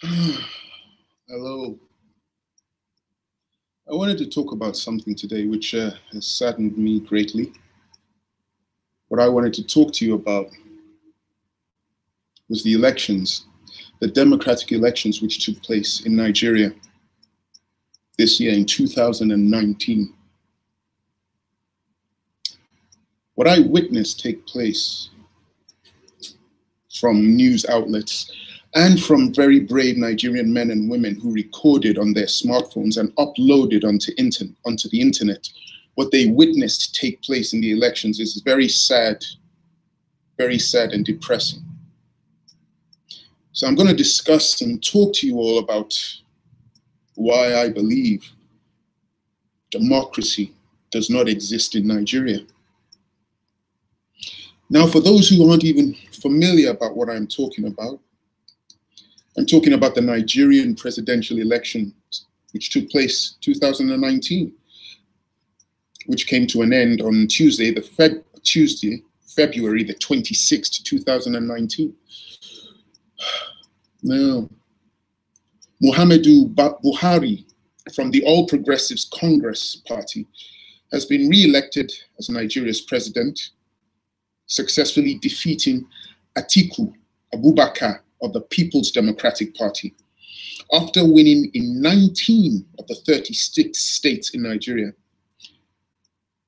Hello. I wanted to talk about something today which has saddened me greatly. What I wanted to talk to you about was the elections, the democratic elections which took place in Nigeria this year in 2019. What I witnessed take place from news outlets and from very brave Nigerian men and women who recorded on their smartphones and uploaded onto the internet, what they witnessed take place in the elections is very sad and depressing. So I'm going to discuss and talk to you all about why I believe democracy does not exist in Nigeria. Now, for those who aren't even familiar about what I'm talking about the Nigerian presidential elections, which took place 2019, which came to an end on Tuesday, February the 26th, 2019. Now, Muhammadu Buhari from the All Progressives Congress Party has been re-elected as Nigeria's president, successfully defeating Atiku Abubakar of the People's Democratic Party, after winning in 19 of the 36 states in Nigeria.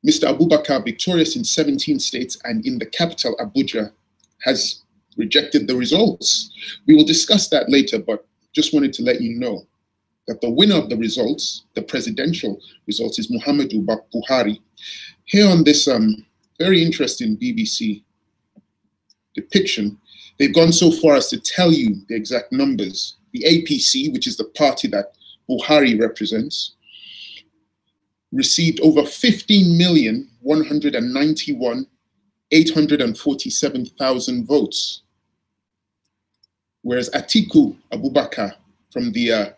Mr. Abubakar, victorious in 17 states and in the capital, Abuja, has rejected the results. We will discuss that later, but just wanted to let you know that the winner of the results, the presidential results, is Muhammadu Buhari. Here on this very interesting BBC depiction, they've gone so far as to tell you the exact numbers. The APC, which is the party that Buhari represents, received over 15,191,847 votes, whereas Atiku Abubakar from the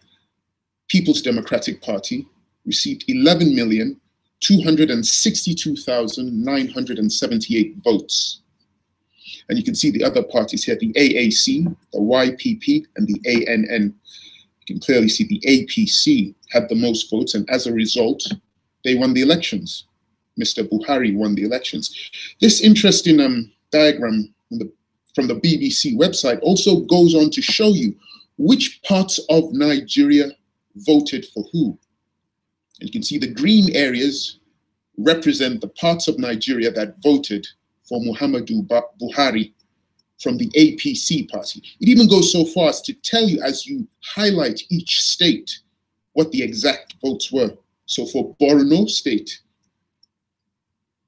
People's Democratic Party received 11,262,978 votes. And you can see the other parties here, the AAC, the YPP, and the ANN. You can clearly see the APC had the most votes, and as a result, they won the elections. Mr. Buhari won the elections. This interesting diagram from the BBC website also goes on to show you which parts of Nigeria voted for who. And you can see the green areas represent the parts of Nigeria that voted for Muhammadu Buhari from the APC party. It even goes so far as to tell you, as you highlight each state, what the exact votes were. So for Borno State,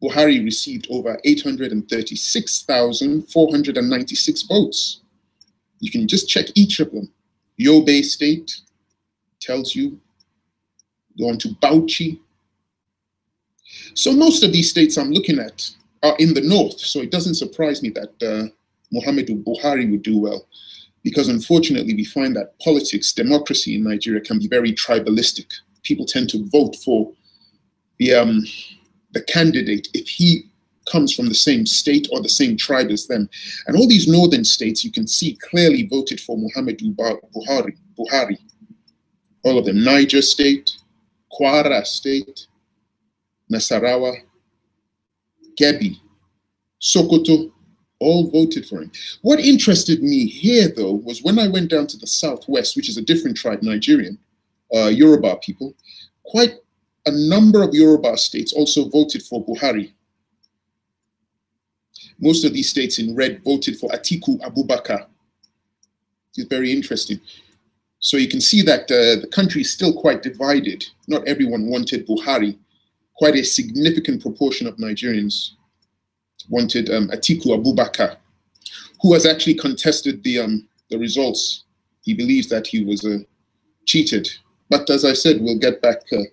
Buhari received over 836,496 votes. You can just check each of them. Yobe State tells you. Go on to Bauchi. So most of these states I'm looking at are in the north, so it doesn't surprise me that Muhammadu Buhari would do well, because unfortunately we find that politics, democracy in Nigeria can be very tribalistic. People tend to vote for the candidate if he comes from the same state or the same tribe as them. And all these northern states, you can see, clearly voted for Muhammadu Buhari. All of them: Niger State, Kwara State, Nasarawa, Kebbi, Sokoto, all voted for him. What interested me here, though, was when I went down to the southwest, which is a different tribe, Nigerian, Yoruba people. Quite a number of Yoruba states also voted for Buhari. Most of these states in red voted for Atiku Abubakar. It's very interesting. So you can see that the country is still quite divided. Not everyone wanted Buhari. Quite a significant proportion of Nigerians wanted Atiku Abubakar, who has actually contested the results. He believes that he was cheated. But as I said, we'll get to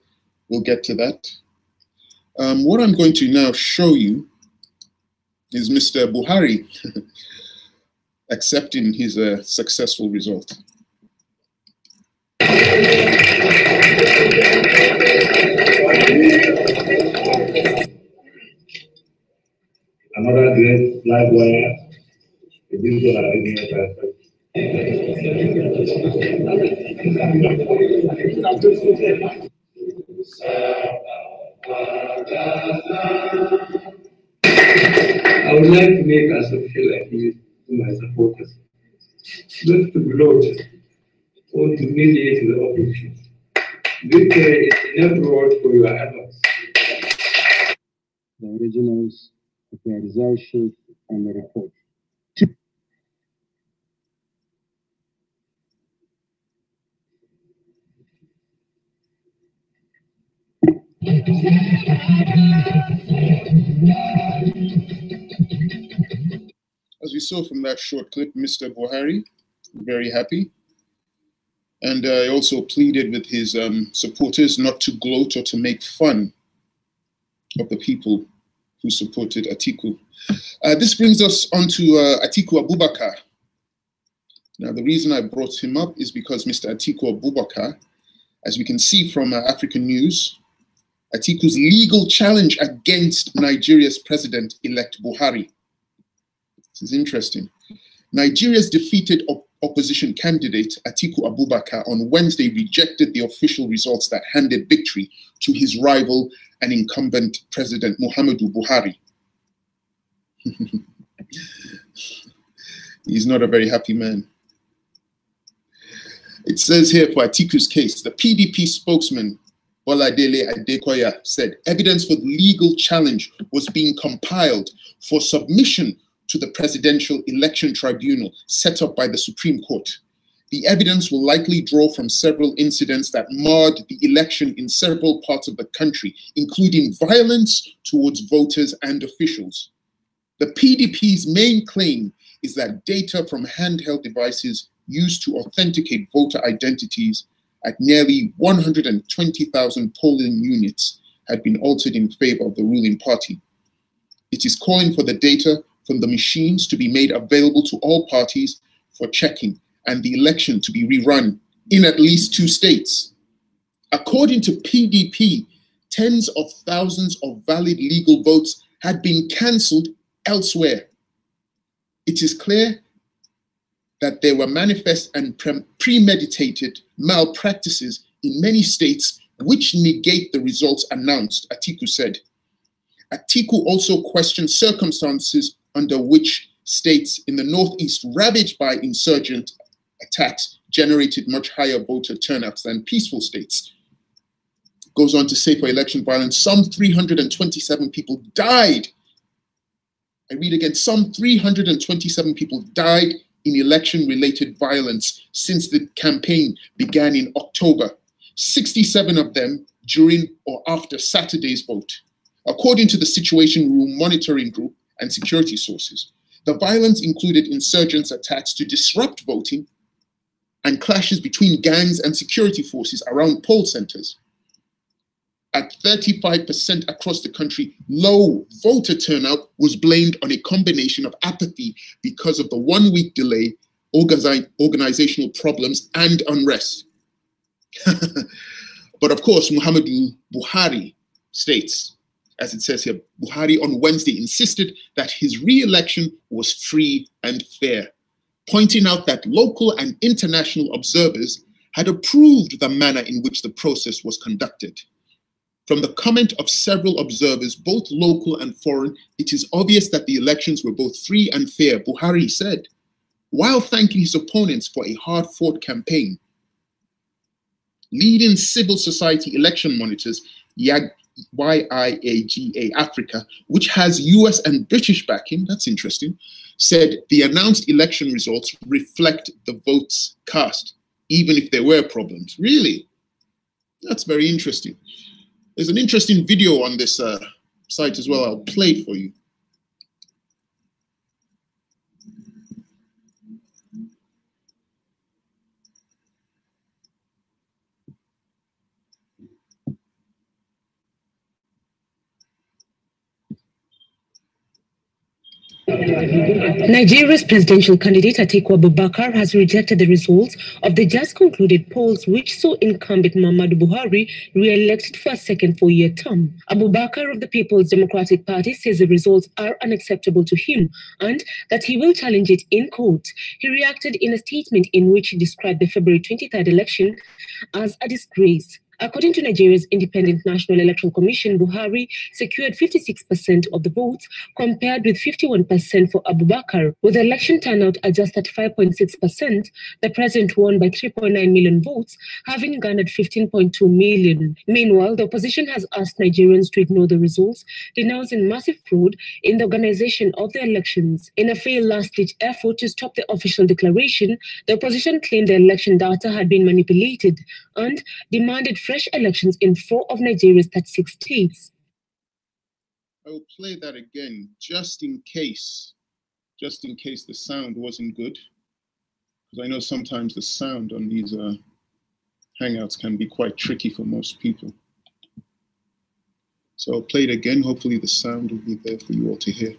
that. What I'm going to now show you is Mr. Buhari accepting his successful result. Another great live wire, the visual I would like to make a social appeal to my supporters, not to gloat or to mediate the opposition. Victory is enough reward for your efforts. The originals of the result sheet and the report. As we saw from that short clip, Mr. Buhari, very happy. And he also pleaded with his supporters not to gloat or to make fun of the people who supported Atiku. This brings us on to Atiku Abubakar. Now, the reason I brought him up is because Mr. Atiku Abubakar, as we can see from African News, Atiku's legal challenge against Nigeria's president-elect Buhari. This is interesting. Nigeria's defeated opposition candidate Atiku Abubakar on Wednesday rejected the official results that handed victory to his rival and incumbent President Muhammadu Buhari. He's not a very happy man. It says here for Atiku's case, the PDP spokesman Boladele Adekoya said evidence for the legal challenge was being compiled for submission to the Presidential Election Tribunal set up by the Supreme Court. The evidence will likely draw from several incidents that marred the election in several parts of the country, including violence towards voters and officials. The PDP's main claim is that data from handheld devices used to authenticate voter identities at nearly 120,000 polling units had been altered in favor of the ruling party. It is calling for the data from the machines to be made available to all parties for checking and the election to be rerun in at least 2 states. According to PDP, tens of thousands of valid legal votes had been cancelled elsewhere. It is clear that there were manifest and premeditated malpractices in many states which negate the results announced, Atiku said. Atiku also questioned circumstances under which states in the Northeast ravaged by insurgent attacks generated much higher voter turnouts than peaceful states. Goes on to say for election violence, some 327 people died. I read again, some 327 people died in election-related violence since the campaign began in October, 67 of them during or after Saturday's vote. According to the Situation Room Monitoring Group and security sources, the violence included insurgents' attacks to disrupt voting and clashes between gangs and security forces around poll centers. At 35% across the country, low voter turnout was blamed on a combination of apathy because of the 1-week delay, organizational problems, and unrest. But of course, Muhammadu Buhari states, as it says here, Buhari on Wednesday insisted that his re-election was free and fair, pointing out that local and international observers had approved the manner in which the process was conducted. From the comment of several observers, both local and foreign, it is obvious that the elections were both free and fair, Buhari said, while thanking his opponents for a hard-fought campaign. Leading civil society election monitors, YIAGA Africa, which has US and British backing, that's interesting, said the announced election results reflect the votes cast, even if there were problems. Really? That's very interesting. There's an interesting video on this site as well. I'll play it for you. Nigeria's presidential candidate Atiku Abubakar has rejected the results of the just concluded polls which saw incumbent Muhammadu Buhari re-elected for a second four-year term. Abubakar of the People's Democratic Party says the results are unacceptable to him and that he will challenge it in court. He reacted in a statement in which he described the February 23rd election as a disgrace. According to Nigeria's Independent National Electoral Commission, Buhari secured 56% of the votes, compared with 51% for Abubakar. With the election turnout at just 35.6%, the president won by 3.9 million votes, having garnered 15.2 million. Meanwhile, the opposition has asked Nigerians to ignore the results, denouncing massive fraud in the organization of the elections. In a failed last-ditch effort to stop the official declaration, the opposition claimed the election data had been manipulated and demanded fresh elections in 4 of Nigeria's 36 states. I will play that again, just in case the sound wasn't good, because I know sometimes the sound on these Hangouts can be quite tricky for most people. So I'll play it again. Hopefully the sound will be there for you all to hear.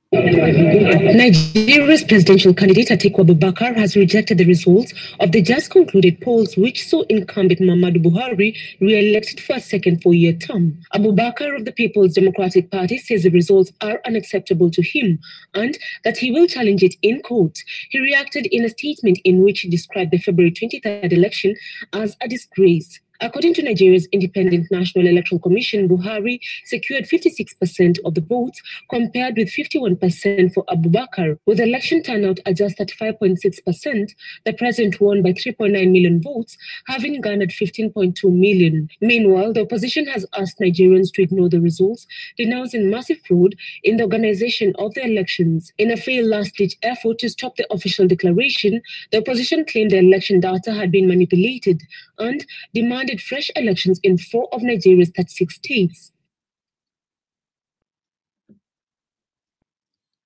Nigeria's presidential candidate Atiku Abubakar has rejected the results of the just concluded polls which saw incumbent Muhammadu Buhari re-elected for a second four-year term. Abubakar of the People's Democratic Party says the results are unacceptable to him and that he will challenge it in court. He reacted in a statement in which he described the February 23rd election as a disgrace. According to Nigeria's Independent National Electoral Commission, Buhari secured 56% of the votes, compared with 51% for Abubakar. With the election turnout at just 35.6%, the president won by 3.9 million votes, having garnered 15.2 million. Meanwhile, the opposition has asked Nigerians to ignore the results, denouncing massive fraud in the organization of the elections. In a failed last-ditch effort to stop the official declaration, the opposition claimed the election data had been manipulated and demanded fresh elections in 4 of Nigeria's 36 states.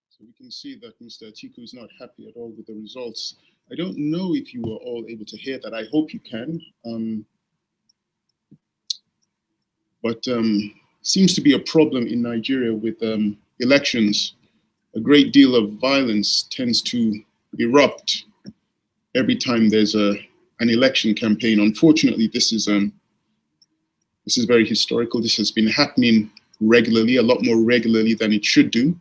So we can see that Mr. Atiku is not happy at all with the results. I don't know if you were all able to hear that. I hope you can. But seems to be a problem in Nigeria with elections. A great deal of violence tends to erupt every time there's an election campaign. Unfortunately, this is very historical. This has been happening regularly, a lot more regularly than it should do.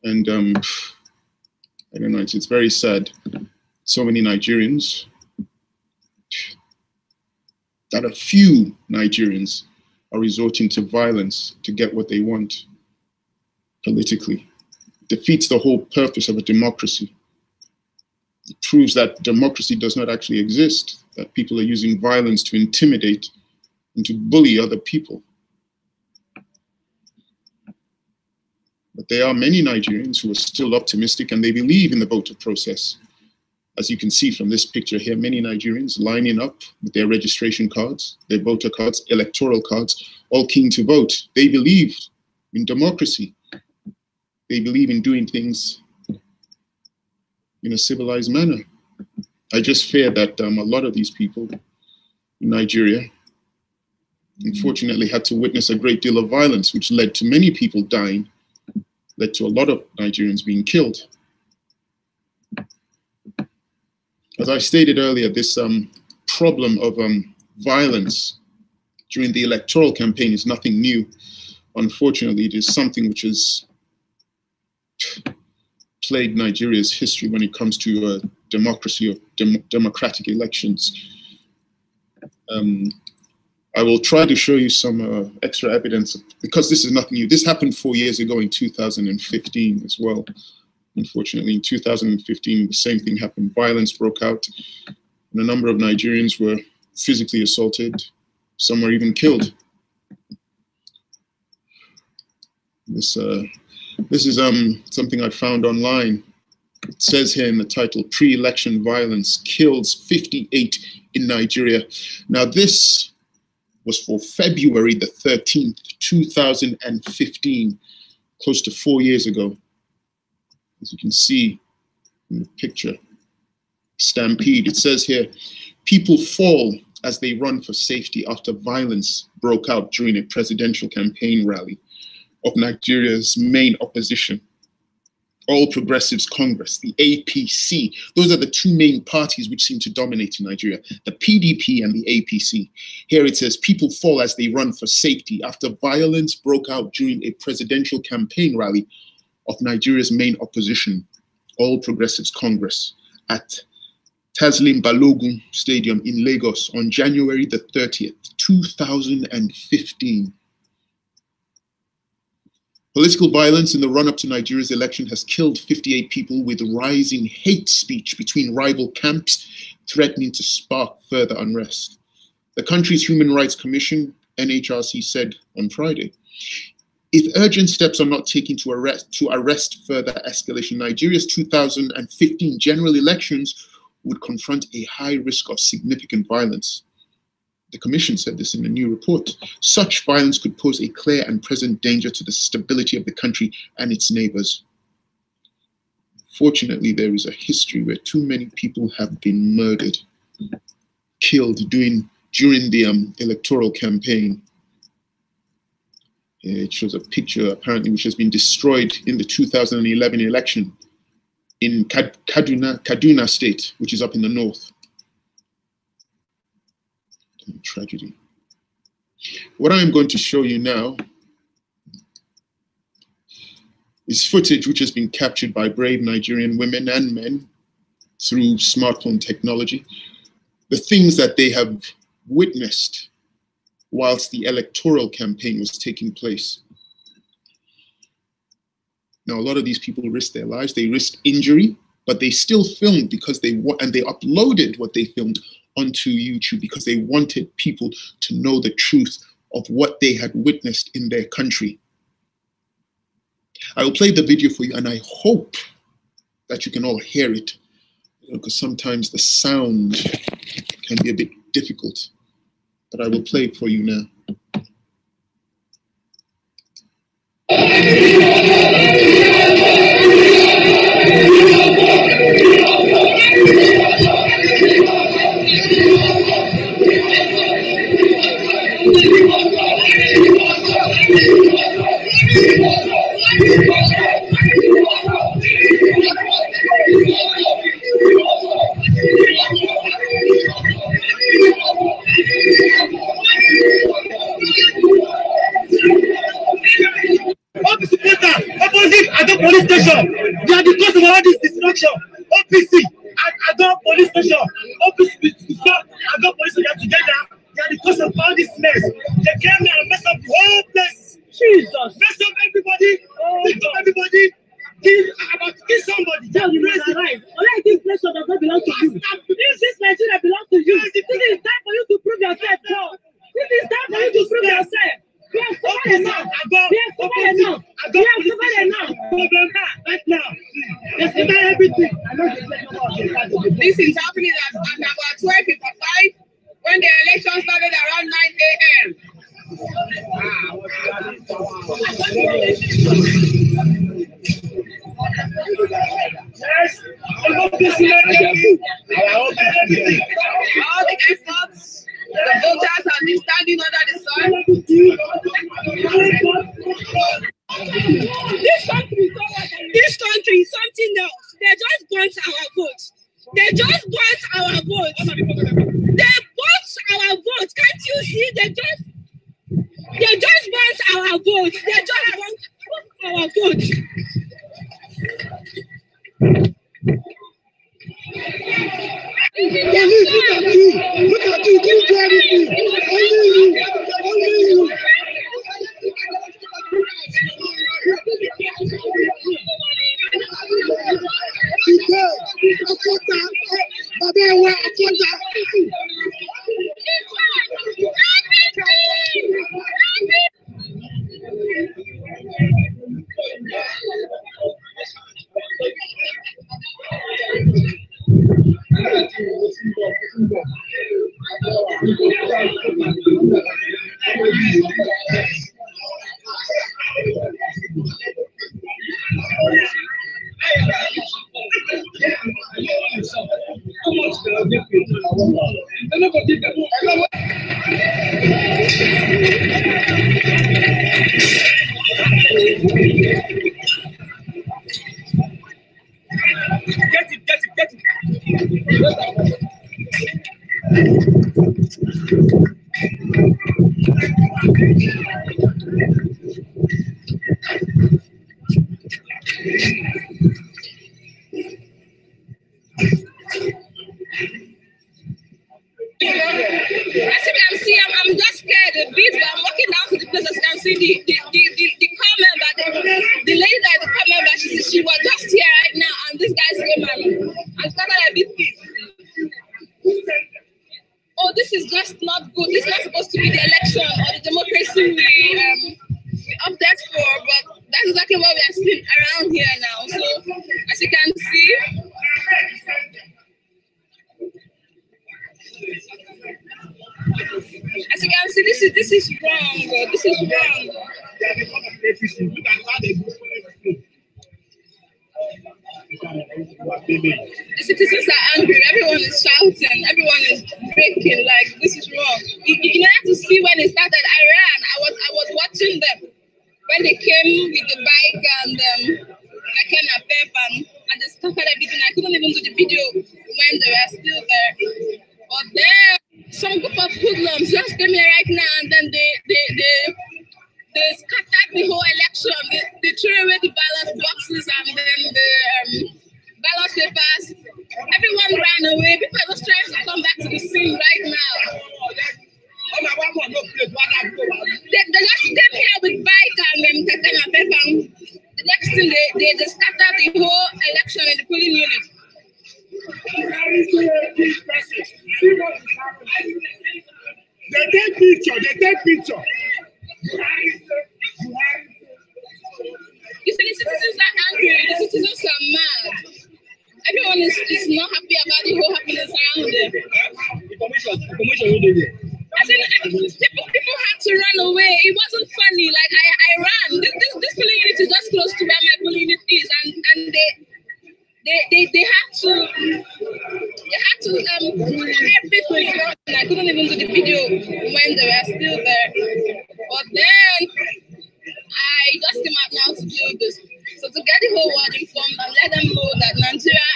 And I don't know, it's very sad. So many Nigerians, that a few Nigerians are resorting to violence to get what they want politically. It defeats the whole purpose of a democracy. It proves that democracy does not actually exist, that people are using violence to intimidate and to bully other people. But there are many Nigerians who are still optimistic and they believe in the voter process. As you can see from this picture here, many Nigerians lining up with their registration cards, their voter cards, electoral cards, all keen to vote. They believe in democracy. They believe in doing things in a civilized manner. I just fear that a lot of these people in Nigeria, unfortunately, had to witness a great deal of violence, which led to many people dying, led to a lot of Nigerians being killed. As I stated earlier, this problem of violence during the electoral campaign is nothing new. Unfortunately, it is something which has plagued Nigeria's history when it comes to democracy or democratic elections. I will try to show you some extra evidence, because this is nothing new. This happened 4 years ago in 2015 as well. Unfortunately, in 2015, the same thing happened. Violence broke out, and a number of Nigerians were physically assaulted. Some were even killed. This is something I found online. It says here in the title, pre-election violence kills 58 in Nigeria. Now this was for February the 13th, 2015, close to 4 years ago. As you can see in the picture, stampede. It says here, people fall as they run for safety after violence broke out during a presidential campaign rally. of Nigeria's main opposition, All Progressives Congress, the APC. Those are the two main parties which seem to dominate in Nigeria, the PDP and the APC. Here it says, people fall as they run for safety after violence broke out during a presidential campaign rally of Nigeria's main opposition, All Progressives Congress, at Taslim Balogun Stadium in Lagos on January the 30th, 2015. Political violence in the run-up to Nigeria's election has killed 58 people, with rising hate speech between rival camps threatening to spark further unrest. The country's Human Rights Commission, NHRC, said on Friday, if urgent steps are not taken to arrest further escalation, Nigeria's 2015 general elections would confront a high risk of significant violence. The Commission said this in a new report. Such violence could pose a clear and present danger to the stability of the country and its neighbors. Fortunately, there is a history where too many people have been murdered, killed during the electoral campaign. It shows a picture, apparently, which has been destroyed in the 2011 election in Kaduna State, which is up in the north. Tragedy. What I am going to show you now is footage which has been captured by brave Nigerian women and men through smartphone technology. The things that they have witnessed whilst the electoral campaign was taking place. Now, a lot of these people risked their lives, they risked injury, but they still filmed because they uploaded what they filmed onto YouTube because they wanted people to know the truth of what they had witnessed in their country. I will play the video for you, and I hope that you can all hear it, because sometimes the sound can be a bit difficult, but I will play it for you now. Opposite at the police station. They are the cause of all this destruction. OPC at the police station. OPC at the police station together. They are the cause of all this mess. They came here and messed up the whole place. Jesus. Mess up everybody. Pick up everybody. Kill somebody. Tell you right. All this nation does not belong to you. This Nigeria belongs to you. This is time for you to prove yourself. This is time for you to prove yourself. We have covered enough. Right now. Let's cover everything. This is happening at about 12:55 when the election started around 9 a.m. Yes. All the efforts, the voters have been standing under the sun. This country is something else. They just want our votes. They just want our votes. Can't you see? They just want our votes. They just want our votes. Look at you, didn't do anything. Only you. As you can see, I'm just scared a bit, but I'm walking down to the place. As you can see, the car member, the lady that the car member, she was just here right now, and this guy's came and started a bit pissed. Oh, this is just not good. This is not supposed to be the election or the democracy we update for, but that's exactly what we are seeing around here now. So, as you can see, this is wrong. Bro. This is wrong. The citizens are angry. Everyone is shouting. Everyone is breaking. Like, this is wrong. You have to see when it started. I ran. I was watching them when they came with the bike and and they started everything. I couldn't even do the video when they were still there. But then some group of hoodlums just came here right now, and then they scattered the whole election. They threw away the ballot boxes and then the ballot papers. Everyone ran away. People are just trying to come back to the scene right now. They just came here with bike and paper. The next thing they just scattered the whole election in the polling unit. They take picture. You see, the citizens are angry. The citizens are mad. Everyone is not happy about the whole happiness around them. I think people had to run away. It wasn't funny. Like I ran. This polling unit is just close to where my polling unit is, and they had to everything. I couldn't even do the video when they were still there. But then I just came out now to do this. So to get the whole world informed and let them know that Nigeria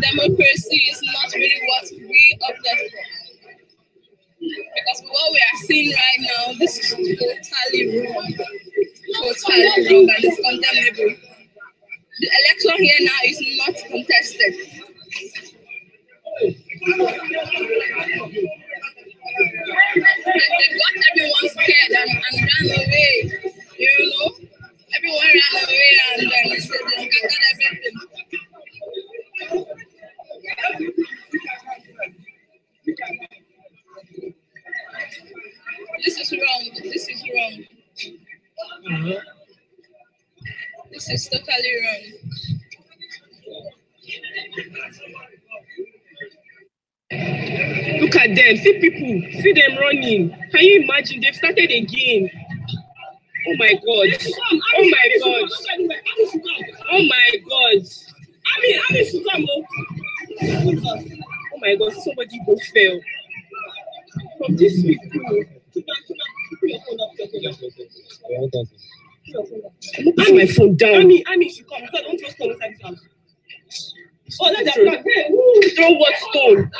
democracy is not really what we opted for. Because what we are seeing right now, this is totally wrong. Totally wrong, and it's condemnable. The election here now is not contested. And they got everyone scared and ran away. You know? Everyone ran away and then they scattered everything. This is wrong. This is wrong. This is totally wrong. Look at them. See people. See them running. Can you imagine? They've started again. Oh my God. Oh my God. Oh my God. Oh my God. Somebody go fail. From these people. Put my phone down. Ami should come. So don't just come inside this house. Oh, that's the throw what stone?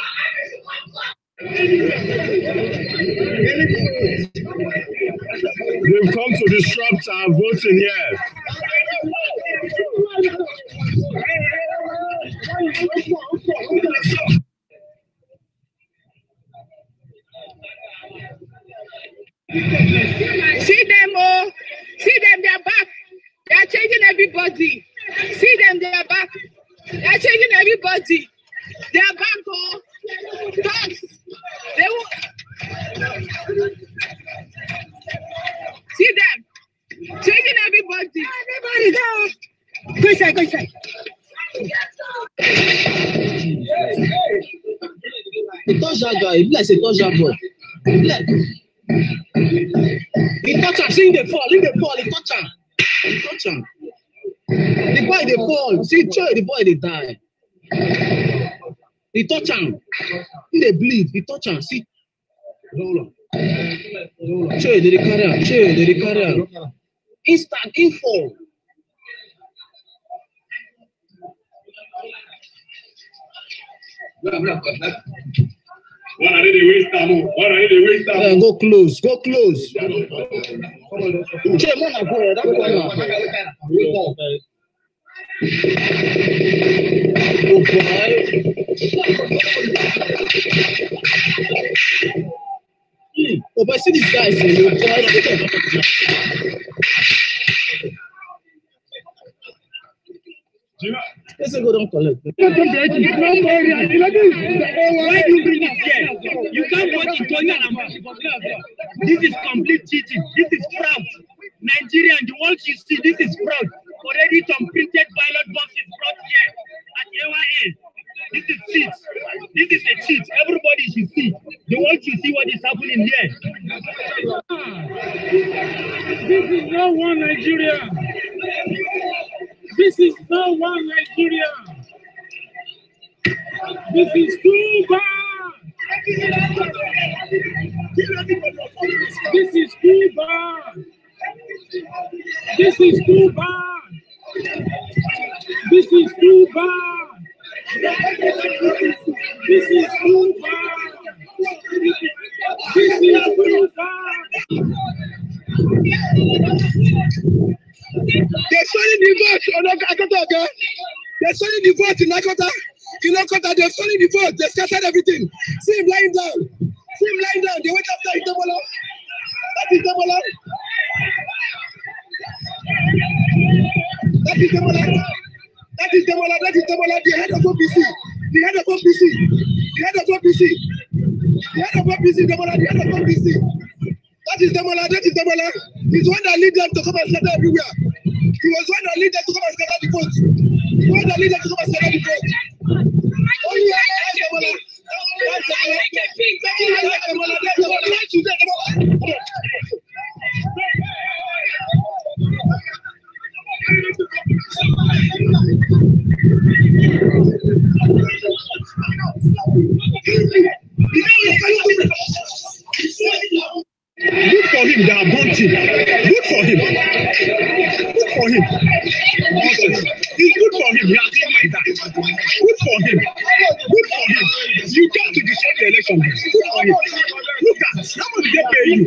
They've come to disrupt our voting here. See them, oh! See them, they're back. They are changing everybody. See them, they are back. They are changing everybody. They are back, oh! Dogs. They will. See them. Changing everybody. Everybody go. Go inside, go inside. He touched that guy. He like a touch that boy. He touch him. See the fall. He touch him. The boy they fall. See, the boy they die. He touch him. They bleed. He touch him. See. Roll on. Show you the carry. Instant info. Go close. Go close. Oh, but see these guys. Let's go down collect. Why do you bring us here? You can't vote in Tonga. This is complete cheating. This is fraud. Nigeria and the world you see, this is fraud. Already some printed ballot boxes brought here at AYA. This is cheat. This is a cheat. Everybody should see. The world should see what is happening here. This is not one Nigeria. This is not one Nigeria. This is too bad. This is too bad. This is too bad. This is too bad. This is too bad. This is too bad. They're selling the vote on Akota. They're selling the vote in Akota. In Akota, they're selling the vote. They scattered everything. See him lying down. See him lying down. They went after Itabola. That is Itabola. That is Itabola. That is Itabola. That is Itabola. The head of OPC. The head of OPC. The head of OPC. The head of OPC. Itabola. The head of OPC. That is Demola, that is Demola. He's one that lead them to come and scatter everywhere. He was one that lead them to come and scatter the vote. He was one that lead them to come and scatter the vote. Oh yeah, that's Demola. That's Demola. That's Demola. That's Demola. Good for him, they are bunting. Good for him. Good for him. It's good for him. He has been like that. Good for him. Good for him. You got to destroy the election. Good for him. Look at how much did they pay you?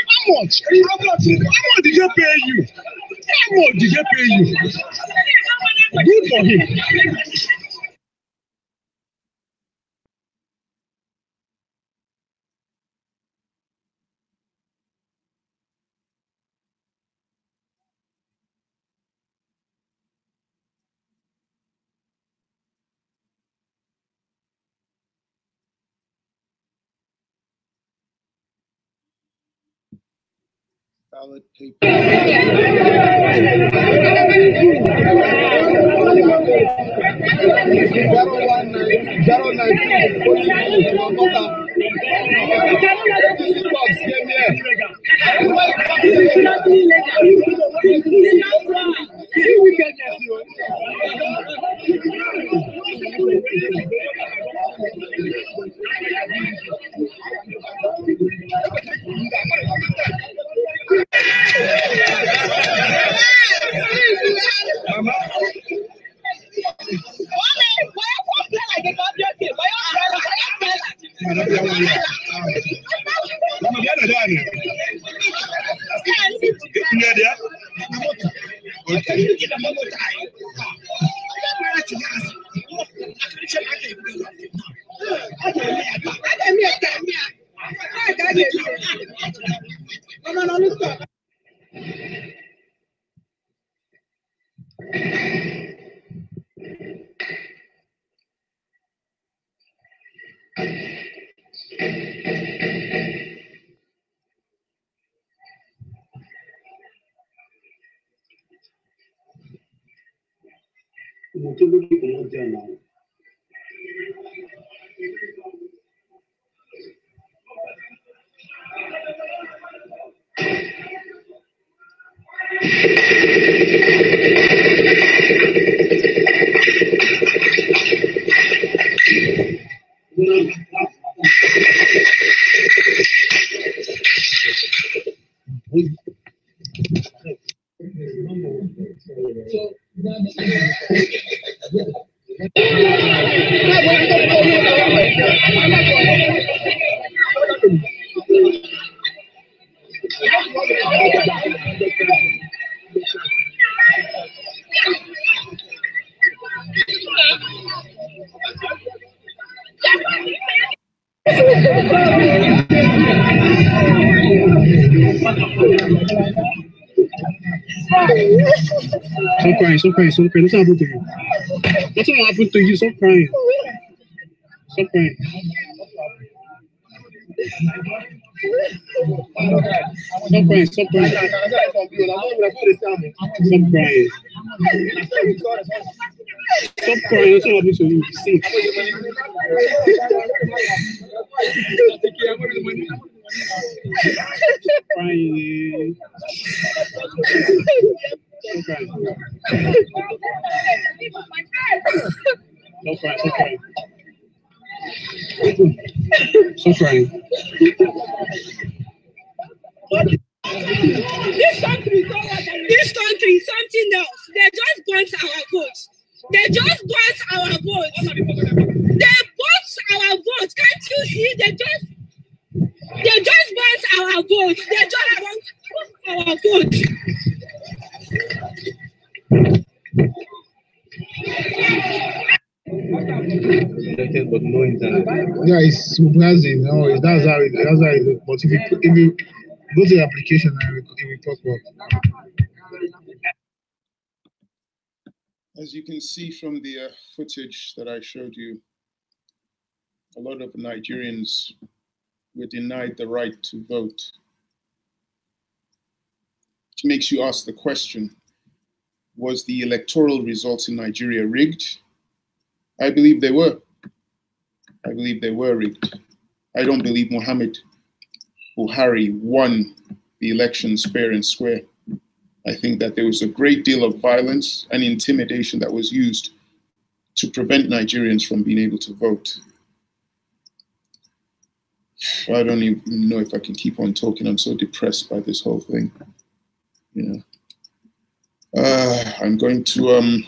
How much? How much did they pay you? How much did they pay you? Good for him. Ballot paper. Stop crying, stop crying, stop crying. Nothing happened to you. Nothing will happen to you. Stop crying. Stop crying. Stop crying, stop crying. Stop crying. Stop crying, nothing happened to you. See. Crying. Stop crying. Stop crying, stop crying. Stop crying. This country is something else. They just want our votes. They just want our votes. They want our votes. Can't you see? They just want our votes. They just want our votes. But no internet. Yeah, it's surprising. No, that's how it looks. But if you go to the application and it will pop up. As you can see from the footage that I showed you, a lot of Nigerians were denied the right to vote. Which makes you ask the question, was the electoral results in Nigeria rigged? I believe they were. I believe they were rigged. I don't believe Muhammadu Buhari won the elections fair and square. I think that there was a great deal of violence and intimidation that was used to prevent Nigerians from being able to vote. I don't even know if I can keep on talking. I'm so depressed by this whole thing. You know, I'm going to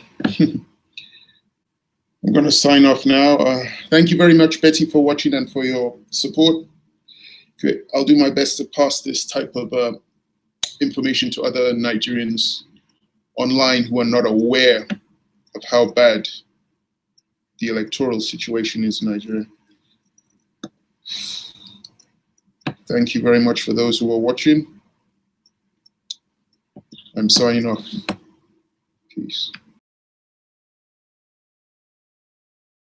I'm going to sign off now. Thank you very much, Betty, for watching and for your support. I'll do my best to pass this type of information to other Nigerians online who are not aware of how bad the electoral situation is in Nigeria. Thank you very much for those who are watching. I'm signing off. Peace.